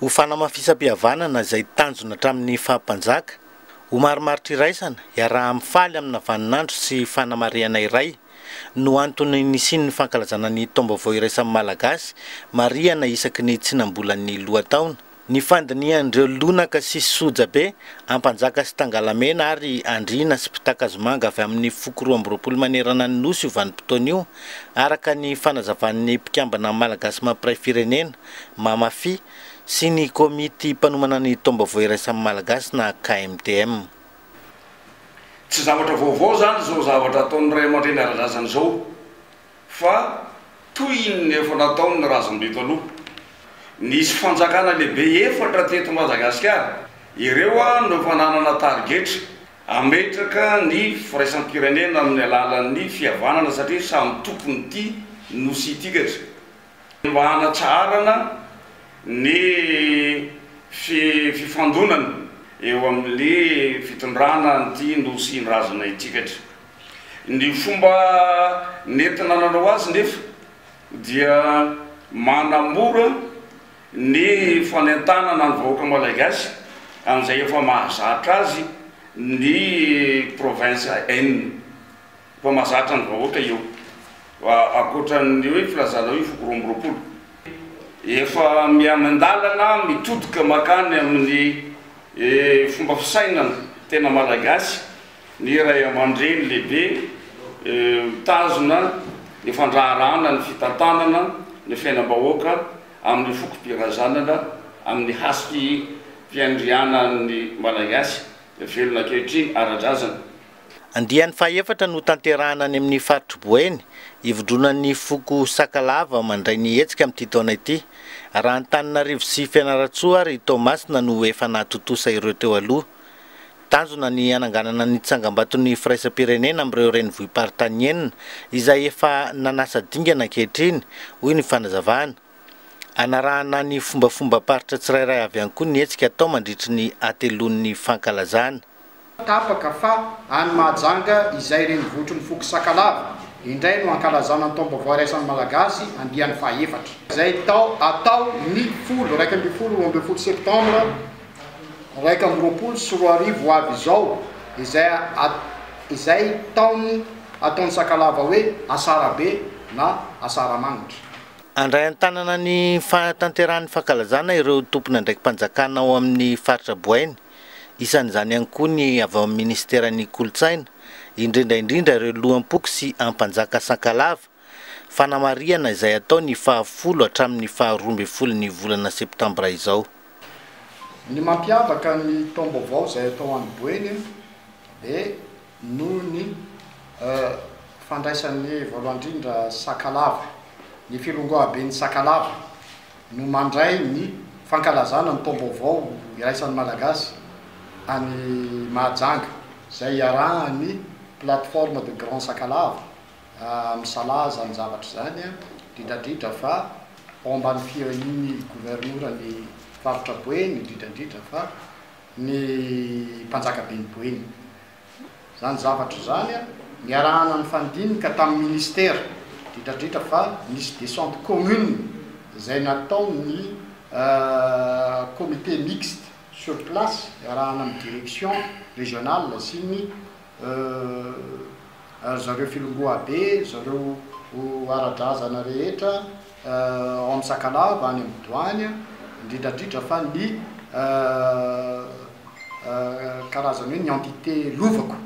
Ho fanamafisam-pihavanana izay tanjona hatramin'ny fahampanjaka, ho marimaritra iraisana iaraha mifaly amina vaninandro sy fanamariana iray no antony nisiany ny fankalazana ny taom-baovao iraisan'ny malagasy mariana isaky ny tsinam-bolan'ny lohataona. Ny fandinihan'ireo lonaka sy sojabe ampanjaka sy tangalamena ary andriana sy mpitaka-azomanga avy amin'ny foko 12 manerana ny nosy io vanim-potoana io araka ny fanazavan'ny mpikambana malagasy mampiray firenena Mamafi sy ny komity mpanomana ny taom-baovao iraisan'ny malagasy na KMTM. Tsy zavatra vaovao zany zao zavatra ataon'ny ray aman-dreny ara-drazana zao fa toy ny efa nataon'ny razam-bito aloha. Nisy fanjakana lehibe efatra teto Madagasikara. Ireo no efa nanana targetra ametraka ny firaisaam-pirenena amin'ny alalan'ny fihavanana satria samy tompony ity nosy itikatra. Mba hanatsarana ny fifandonana eo amin'ny fitondrana ny nosy razana itikatra. Ny fomba nentina nanao azy nefa dia manamora ny fanentanana ny vahoaka malagasy amin'izay efa mahazatra azy ny province N. Efa mahazatra ny vahoaka io akoatran'ny hoe filazana hoe foko 12. Efa miamandalana mitodika makany amin'ny fomba fisainana tena malagasy ny ray aman-dreny lehibe mitazona ny fandraharahana ny fitantanana ny fiainam-bahoaka amin'ny fokom-pirazanana amin'ny hasy fiandrianan'ny malagasy velona ankehitriny ara-drazana. Andian'ny fahaefatra no tanterahana any amin'ny faritry Boeny hivodronan'ny foko Sakalava mandray ny hetsika amin'ity taona ity. Raha Antananarivo sy Fianarantsoa ary Toamasina no efa nahatotosa ireo teo aloha. Tanjona ny ananganana ny tsangam-baton'ny firaisam-pirenena amin'ireo renivohim-paritany enina izay efa nanasa dingana ankehitriny hoy ny fanazavana. Anarahana ny fombafomba paritra tsirairay avy ihany koa ny hetsika atao mandritry ny atelon'ny fankalazana. Tapaka fa any Mahajanga izay renivohitry ny foko Sakalava indray no ankalazana ny taom-baovao iraisan'ny malagasy andian'ny fahaefatra. Izay atao ny 1 septembre 2020 sy 2020 avy izao izay taony ataon'ny Sakalava hoe asarabe na asaramangitra. Andray an-tanana ny fatanteran'ny fankalazana ireo tompona ndraiky mpanjakana ao amin'ny faritra Boeny. Isan'izany ihany koa ny avy ao amin'ny ministeran'ny kolotsaina, indrindra ireo loham-poko sy ampanjaka Sakalava. Fanamariana izay atao ny 10 hatramin'ny 12 ny volana septambra izao. Ny mampiavaka ny taom-baovao izay atao any Boeny dia noho ny fandraisan'ny voalohany indrindra Sakalava. Ny filongoaben'ny Sakalava no mandray ny fankalazana ny taom-baovao iraisan'ny malagasy any Mahajanga izay iarahany plateforme de Grand Sakalava misalaza ny zavatra zany indrindra fa ao ambany firen'ny gouvernora-ny faritra Boeny indrindra fa ny mpanjakaben'ny Boeny. Zany zavatra zany niarahana ny fandinika tamin'ny ministère indrindra fa nisy descente commune izay natao ny comité mixte sur place iarahana amin'ny direction régionale sy ny zareo filongoabe, zareo ara-drazana rehetra ao amin'ny Sakalava any amin'ny Doanya indrindra fa ny karazany hoe ny entité lovako